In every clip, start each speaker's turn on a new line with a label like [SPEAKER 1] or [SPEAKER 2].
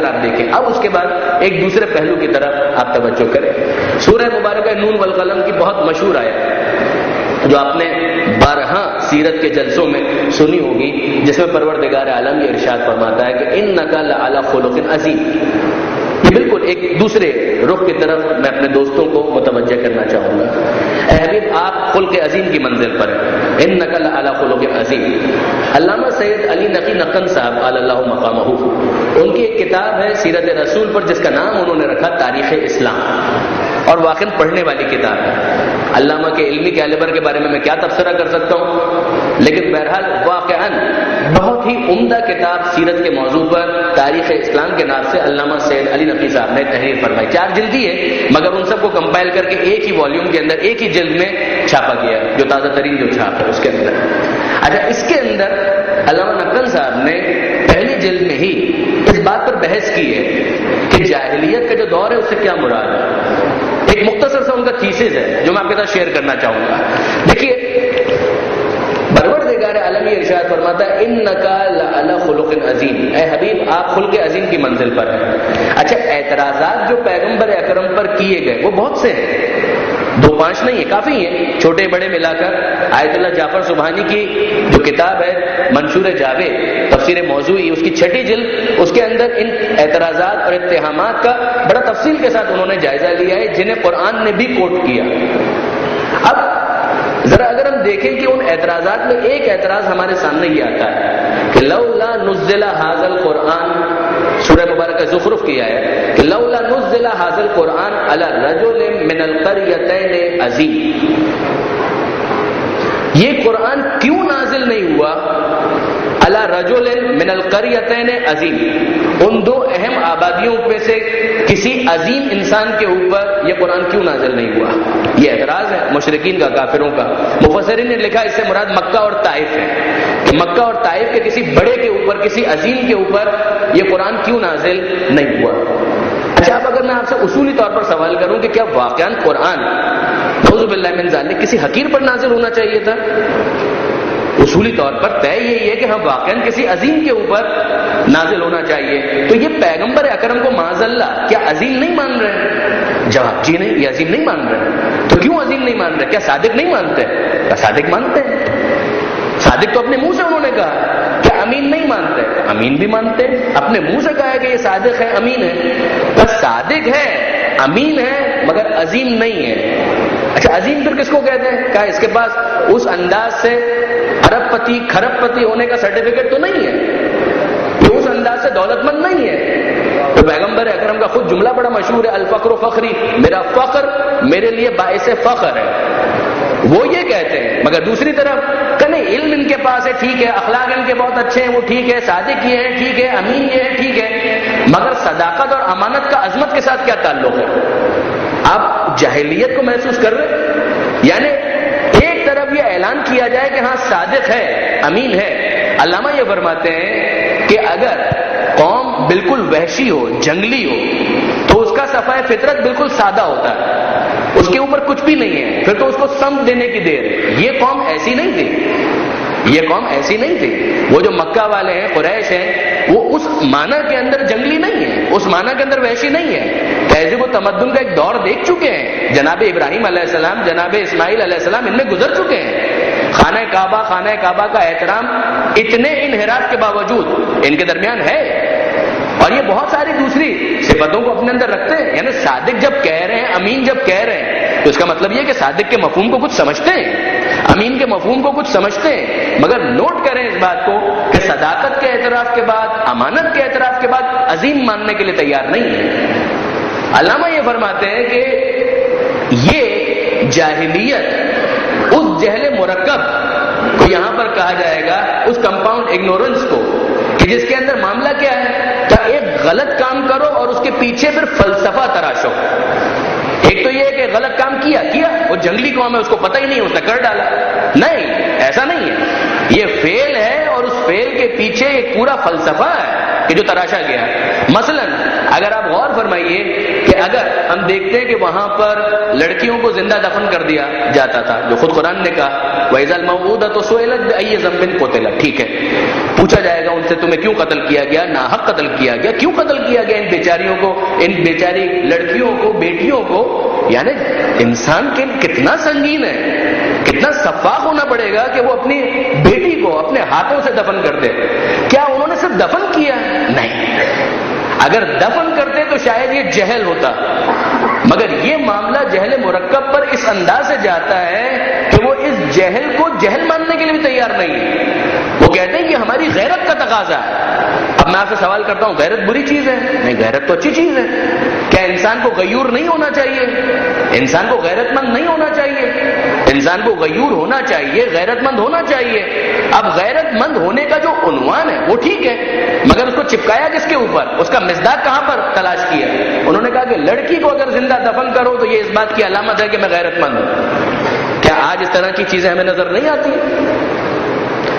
[SPEAKER 1] آپ دیکھیں. اب اس کے بعد ایک دوسرے پہلو کی طرف آپ توجہ کریں. سورہ مبارکہ نون والقلم کی بہت مشہور آیت جو آپ نے بارہا سیرت کے جلسوں میں سنی ہوگی، جس میں پروردگار عالم یہ ارشاد فرماتا ہے کہ انک لعلی خلق عظیم. یہ بالکل ایک دوسرے رخ کی طرف میں اپنے دوستوں کو متوجہ کرنا چاہوں گا. اے حبیب آپ خلق عظیم کی منزل پر ہیں. انک لعلی خلق عظیم. علامہ سید علی نقی نقن صاحب علی اللہ مقامہ، ان کی ایک کتاب ہے سیرت رسول پر جس کا نام انہوں نے رکھا تاریخ اسلام، اور واقعی پڑھنے والی کتاب ہے. علامہ کے علمی کیلیبر کے بارے میں کیا تبصرہ کر سکتا ہوں، لیکن بہرحال واقعاً بہت ہی عمدہ کتاب سیرت کے موضوع پر تاریخ اسلام کے نام سے علامہ سید علی نقی صاحب نے تحریر فرمائی. 4 جلدی ہے، مگر ان سب کو کمپائل کر کے ایک ہی والیوم کے اندر ایک ہی جلد میں چھاپا گیا، جو تازہ ترین جو چھاپ ہے اس کے اندر. اچھا، اس کے اندر علامہ نقن صاحب نے پہلی جلد میں ہی اس بات پر بحث کی ہے کہ جاہلیت کا جو دور ہے اس سے کیا مراد ہے. ایک مختصر سا ان کا تھیسس ہے جو میں آپ کے ساتھ شیئر کرنا چاہوں گا. دیکھیے، پروردگار عالم یہ ارشاد فرماتا ہے انک لعلی خلق عظیم. اے حبیب آپ خلق عظیم کی منزل پر ہیں. اچھا، اعتراضات جو پیغمبر اکرم پر کیے گئے وہ بہت سے ہیں، 2-5 نہیں ہے، کافی ہیں، چھوٹے بڑے ملا کر. آیت اللہ جعفر سبحانی کی جو کتاب ہے منشور جاوید تفسیر موضوعی، اس کی 6 جلد، اس کے اندر ان اعتراضات اور اتہامات کا بڑا تفصیل کے ساتھ انہوں نے جائزہ لیا ہے، جنہیں قرآن نے بھی کوٹ کیا. اب ذرا اگر ہم دیکھیں کہ ان اعتراضات میں ایک اعتراض ہمارے سامنے یہ آتا ہے کہ لولا نزل ھذا القرآن، سورہ مبارکہ زخرف کی ہے کہ لولا نزل ھذا القرآن علی رجل من القریتین عظیم. یہ قرآن کیوں نازل نہیں ہوا علی رجل من القریتین عظیم، ان 2 اہم آبادیوں میں سے کسی عظیم انسان کے اوپر یہ قرآن کیوں نازل نہیں ہوا. یہ اعتراض ہے مشرکین کا، کافروں کا. مفسرین نے لکھا اس سے مراد مکہ اور طائف ہے، کہ مکہ اور طائف کے کسی بڑے کے اوپر، کسی عظیم کے اوپر یہ قرآن کیوں نازل نہیں ہوا. اچھا، اب اگر میں آپ سے اصولی طور پر سوال کروں کہ کیا واقعاً قرآن نعوذ باللہ من ذالک کسی حقیر پر نازل ہونا چاہیے تھا؟ اصولی طور پر طے یہی ہے کہ ہم واقعاً کسی عظیم کے اوپر نازل ہونا چاہیے. تو یہ پیغمبر اکرم کو معاذ اللہ کیا عظیم نہیں مان رہے؟ جواب جی نہیں، یہ عظیم نہیں مان رہے. تو کیوں عظیم نہیں مان رہے؟ کیا صادق نہیں مانتے؟ کیا صادق مانتے ہیں؟ صادق تو اپنے منہ سے انہوں نے کہا. کیا امین نہیں مانتے؟ امین بھی مانتے. اپنے منہ سے کہا ہے کہ یہ صادق ہے، امین ہے. بس صادق ہے، امین ہے، مگر عظیم نہیں ہے. اچھا، عظیم پھر کس کو کہتے ہیں؟ کہا اس کے پاس اس انداز سے ارب پتی کھرب پتی ہونے کا سرٹیفکیٹ تو نہیں ہے، یہ اس انداز سے دولت مند نہیں ہے. تو پیغمبر اکرم کا خود جملہ بڑا مشہور ہے، الفقر فخری، میرا فخر میرے لیے باعث فخر ہے. وہ یہ کہتے ہیں. مگر دوسری طرف کہنے علم ان کے پاس ہے، ٹھیک ہے، اخلاق ان کے بہت اچھے ہیں، وہ ٹھیک ہے، صادق یہ ہے، ٹھیک ہے، امین یہ ہے، ٹھیک ہے، مگر صداقت اور امانت کا عظمت کے ساتھ کیا تعلق ہے؟ آپ جاہلیت کو محسوس کر رہے؟ یعنی ایک طرف یہ اعلان کیا جائے کہ ہاں صادق ہے، امین ہے. علامہ یہ فرماتے ہیں کہ اگر قوم بالکل وحشی ہو، جنگلی ہو، تو اس کا صفحہ فطرت بالکل سادہ ہوتا ہے، اس کے اوپر کچھ بھی نہیں ہے، پھر تو اس کو سمجھ دینے کی دیر ہے. یہ قوم ایسی نہیں تھی، یہ قوم ایسی نہیں تھی. وہ جو مکہ والے ہیں، قریش ہیں، وہ اس معنی کے اندر جنگلی نہیں ہے، اس معنی کے اندر وحشی نہیں ہے. تہذیب و تمدن کا ایک دور دیکھ چکے ہیں. جناب ابراہیم علیہ السلام، جناب اسماعیل علیہ السلام ان میں گزر چکے ہیں. خانہ کعبہ کا احترام اتنے انحراف کے باوجود ان کے درمیان ہے، اور یہ بہت ساری دوسری صفتوں کو اپنے اندر رکھتے ہیں. یعنی صادق جب کہہ رہے ہیں، امین جب کہہ رہے ہیں، تو اس کا مطلب یہ کہ صادق کے مفہوم کو کچھ سمجھتے ہیں، امین کے مفہوم کو کچھ سمجھتے ہیں. مگر نوٹ کریں اس بات کو کہ صداقت کے اعتراف کے بعد، امانت کے اعتراف کے بعد عظیم ماننے کے لیے تیار نہیں ہے. علامہ یہ فرماتے ہیں کہ یہ جاہلیت، اس جہل مرکب کو یہاں پر کہا جائے گا، اس کمپاؤنڈ اگنورنس کو، کہ جس کے اندر معاملہ کیا ہے کہ ایک غلط کام کرو اور اس کے پیچھے پھر فلسفہ تراشو. ایک تو یہ ہے کہ غلط کام کیا، وہ جنگلی قوم ہے، اس کو پتہ ہی نہیں، اس نے کر ڈالا. نہیں، ایسا نہیں ہے. یہ فعل ہے اور اس فعل کے پیچھے ایک پورا فلسفہ ہے کہ جو تراشا گیا. مثلا اگر آپ غور فرمائیے کہ اگر ہم دیکھتے ہیں کہ وہاں پر لڑکیوں کو زندہ دفن کر دیا جاتا تھا، جو خود قرآن نے کہا وَإِذَا الْمَوْءُودَةُ سُئِلَتْ بِأَيِّ ذَنبٍ قُتِلَتْ، ٹھیک ہے، پوچھا جائے گا ان سے تمہیں کیوں قتل کیا گیا، ناحق قتل کیا گیا، کیوں قتل کیا گیا ان بیچاریوں کو، ان بیچاری لڑکیوں کو، بیٹیوں کو. یعنی انسان کے کتنا سنگین ہے، کتنا شفاف ہونا پڑے گا کہ وہ اپنی بیٹی کو اپنے ہاتھوں سے دفن کر دے. کیا انہوں نے صرف دفن کیا؟ نہیں، اگر دفن کرتے تو شاید یہ جہل ہوتا، مگر یہ معاملہ جہل مرکب پر اس انداز سے جاتا ہے کہ وہ اس جہل کو جہل ماننے کے لیے بھی تیار نہیں ہے. وہ کہتے ہیں کہ ہماری غیرت کا تقاضا ہے. اب میں آپ سے سوال کرتا ہوں، غیرت بری چیز ہے؟ نہیں، غیرت تو اچھی چیز ہے. کیا انسان کو غیور نہیں ہونا چاہیے؟ انسان کو غیرت مند نہیں ہونا چاہیے؟ انسان کو غیور ہونا چاہیے، غیرت مند ہونا چاہیے. اب غیرت مند ہونے کا جو عنوان ہے وہ ٹھیک ہے، مگر اس کو چپکایا کس کے اوپر، اس کا مصداق کہاں پر تلاش کیا؟ انہوں نے کہا کہ لڑکی کو اگر زندہ دفن کرو تو یہ اس بات کی علامت ہے کہ میں غیرت مند ہوں. کیا آج اس طرح کی چیزیں ہمیں نظر نہیں آتی؟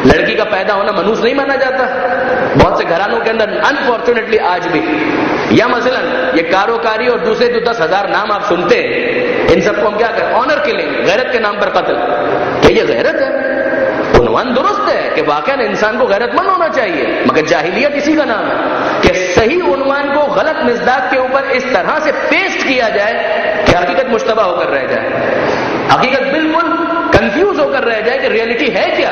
[SPEAKER 1] لڑکی کا پیدا ہونا منحوس نہیں مانا جاتا بہت سے گھرانوں کے اندر انفارچونیٹلی آج بھی. یا مثلا یہ کاروکاری اور دوسرے جو 10,000 نام آپ سنتے ہیں، ان سب کو ہم کیا کریں؟ آنر کلنگ، غیرت کے نام پر قتل. کہ یہ غیرت ہے؟ عنوان درست ہے کہ واقعا انسان کو غیرت مند ہونا چاہیے، مگر جاہلیت اسی کا نام ہے کہ صحیح عنوان کو غلط مصداق کے اوپر اس طرح سے پیسٹ کیا جائے کہ حقیقت مشتبہ ہو کر رہ جائے، حقیقت بالکل کنفیوز ہو کر رہ جائے کہ ریئلٹی ہے کیا.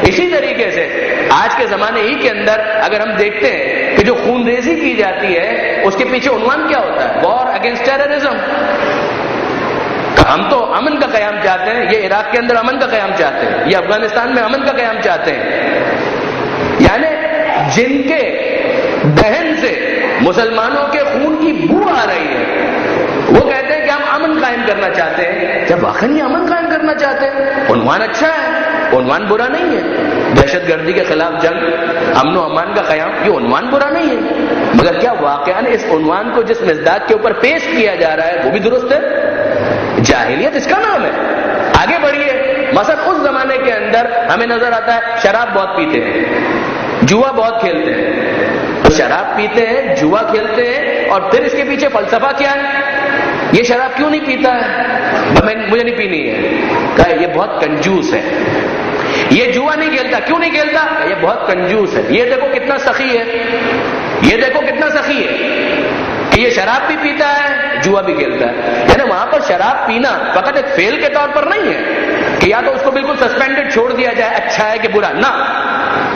[SPEAKER 1] اسی طریقے سے آج کے زمانے ہی کے اندر اگر ہم دیکھتے ہیں کہ جو خون ریزی کی جاتی ہے اس کے پیچھے عنوان کیا ہوتا ہے؟ War against terrorism. ہم تو امن کا قیام چاہتے ہیں، یہ عراق کے اندر امن کا قیام چاہتے ہیں، یہ افغانستان میں امن کا قیام چاہتے ہیں. یعنی جن کے دہن سے مسلمانوں کے خون کی بو آ رہی ہے وہ کہتے ہیں کہ ہم امن قائم کرنا چاہتے ہیں. جب واقعی امن قائم کرنا چاہتے ہیں، عنوان اچھا ہے، عنوان برا نہیں ہے. دہشت گردی کے خلاف جنگ، امن و امان کا قیام، یہ عنوان برا نہیں ہے، مگر کیا واقعا اس عنوان کو جس مصداق کے اوپر پیش کیا جا رہا ہے وہ بھی درست ہے؟ جاہلیت اس کا نام ہے. آگے بڑھیے، مثلا اس زمانے کے اندر ہمیں نظر آتا ہے شراب بہت پیتے ہیں، جوا بہت کھیلتے ہیں. تو شراب پیتے ہیں، جوا کھیلتے ہیں، اور پھر اس کے پیچھے فلسفہ کیا ہے؟ یہ شراب کیوں نہیں پیتا ہے؟ مجھے نہیں پینی ہے. کہا یہ بہت کنجوس ہے. یہ جوا نہیں کھیلتا، کیوں نہیں کھیلتا؟ یہ بہت کنجوس ہے. یہ دیکھو کتنا سخی ہے، یہ دیکھو کتنا سخی ہے کہ یہ شراب بھی پیتا ہے، جوا بھی کھیلتا ہے. یعنی وہاں پر شراب پینا فقط ایک فیل کے طور پر نہیں ہے کہ یا تو اس کو بالکل سسپینڈڈ چھوڑ دیا جائے، اچھا ہے کہ برا، نہ،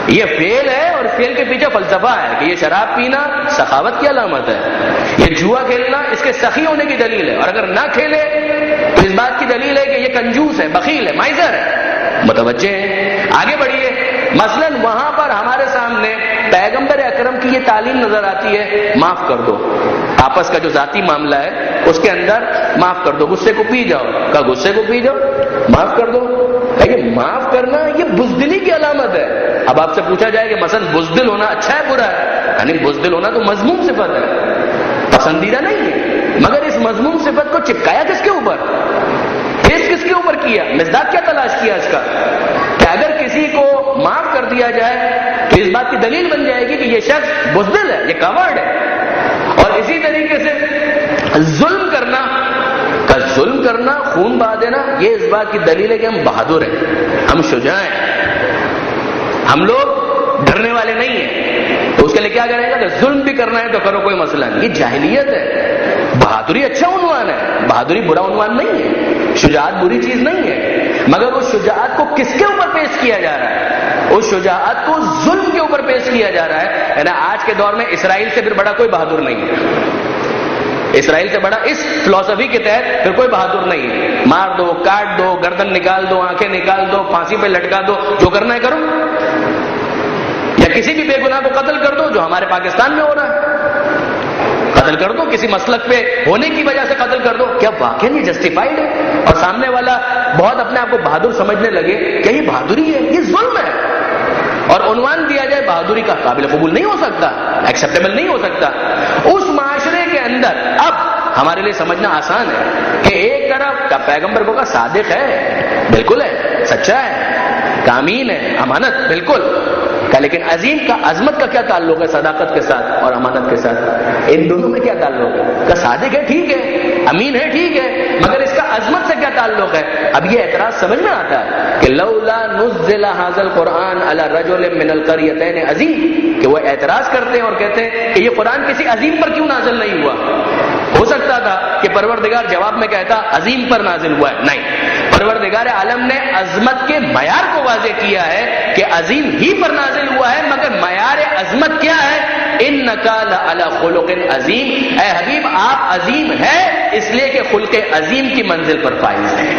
[SPEAKER 1] یہ فیل ہے اور فیل کے پیچھے فلسفہ ہے کہ یہ شراب پینا سخاوت کی علامت ہے، یہ جوا کھیلنا اس کے سخی ہونے کی دلیل ہے، اور اگر نہ کھیلے تو اس بات کی دلیل ہے کہ یہ کنجوس ہے، بخیل ہے، مائزر ہے. متوجہ ہیں؟ آگے بڑھیے. مثلا وہاں پر ہمارے سامنے پیغمبر اکرم کی یہ تعلیم نظر آتی ہے، معاف کر دو. آپس کا جو ذاتی معاملہ ہے اس کے اندر معاف کر دو، غصے کو پی جاؤ. کہا غصے کو پی جاؤ، معاف کر دو. یہ معاف کرنا یہ بزدلی کی علامت ہے. اب آپ سے پوچھا جائے کہ مثلا بزدل ہونا اچھا ہے برا ہے؟ یعنی بزدل ہونا تو مذموم صفت ہے، پسندیدہ نہیں ہے، مگر اس مذموم صفت کو چپکایا کس کے اوپر؟ کس کے اوپر کیا؟ مصداق کیا تلاش کیا اس کا کہ اگر کسی کو معاف کر دیا جائے تو اس بات کی دلیل بن جائے گی کہ یہ شخص بزدل ہے، یہ کاوارڈ ہے. اور اسی طریقے سے ظلم کرنا، خون بہا دینا، یہ اس بات کی دلیل ہے کہ ہم بہادر ہیں، ہم شجاع ہیں، ہم لوگ ڈرنے والے نہیں ہیں. تو اس کے لیے کیا کرے گا کہ ظلم بھی کرنا ہے تو کرو، کوئی مسئلہ نہیں. یہ جاہلیت ہے. بہادری اچھا عنوان ہے، بہادری برا عنوان نہیں ہے، شجاعت بری چیز نہیں ہے، مگر اس شجاعت کو کس کے اوپر پیش کیا جا رہا ہے؟ اس شجاعت کو ظلم کے اوپر پیش کیا جا رہا ہے. یعنی آج کے دور میں اسرائیل سے پھر بڑا کوئی بہادر نہیں ہے، اسرائیل سے بڑا اس فلسفی کے تحت پھر کوئی بہادر نہیں ہے. مار دو، کاٹ دو، گردن نکال دو، آنکھیں نکال دو، پھانسی پہ لٹکا دو، جو کرنا ہے کرو، یا کسی بھی بے گناہ کو قتل کر دو جو ہمارے پاکستان میں ہو رہا ہے، قتل کر دو، کسی مسلک پہ ہونے کی وجہ سے قتل کر دو. کیا واقعی یہ جسٹیفائڈ ہے؟ اور سامنے والا بہت اپنے آپ کو بہادر سمجھنے لگے کہ یہ بہادری ہے، یہ ظلم ہے، اور عنوان دیا جائے بہادری کا، قابل قبول نہیں ہو سکتا، ایکسیپٹیبل نہیں ہو سکتا. اس معاشرے کے اندر اب ہمارے لیے سمجھنا آسان ہے کہ ایک طرف کا پیغمبر کو صادق ہے، بالکل ہے، سچا ہے، کامین ہے، امانت بالکل، کہا لیکن عظیم کا عظمت کا کیا تعلق ہے صداقت کے ساتھ اور امانت کے ساتھ؟ ان دونوں میں کیا تعلق ہے؟ کہ صادق ہے ٹھیک ہے، امین ہے ٹھیک ہے، مگر اس کا عظمت سے کیا تعلق ہے؟ اب یہ اعتراض سمجھ میں آتا ہے کہ لولا نزل هذا القرآن على رجل من القريتين عظیم، کہ وہ اعتراض کرتے ہیں اور کہتے ہیں کہ یہ قرآن کسی عظیم پر کیوں نازل نہیں ہوا؟ ہو سکتا تھا کہ پروردگار جواب میں کہتا عظیم پر نازل ہوا ہے، نہیں، پروردگار عالم نے عظمت کے معیار کو واضح کیا ہے کہ عظیم ہی پر نازل ہوا ہے، مگر معیار عظمت کیا ہے؟ انک لعلی خلق عظیم، اے حبیب آپ عظیم ہے اس لیے کہ خلق عظیم کی منزل پر فائز ہیں۔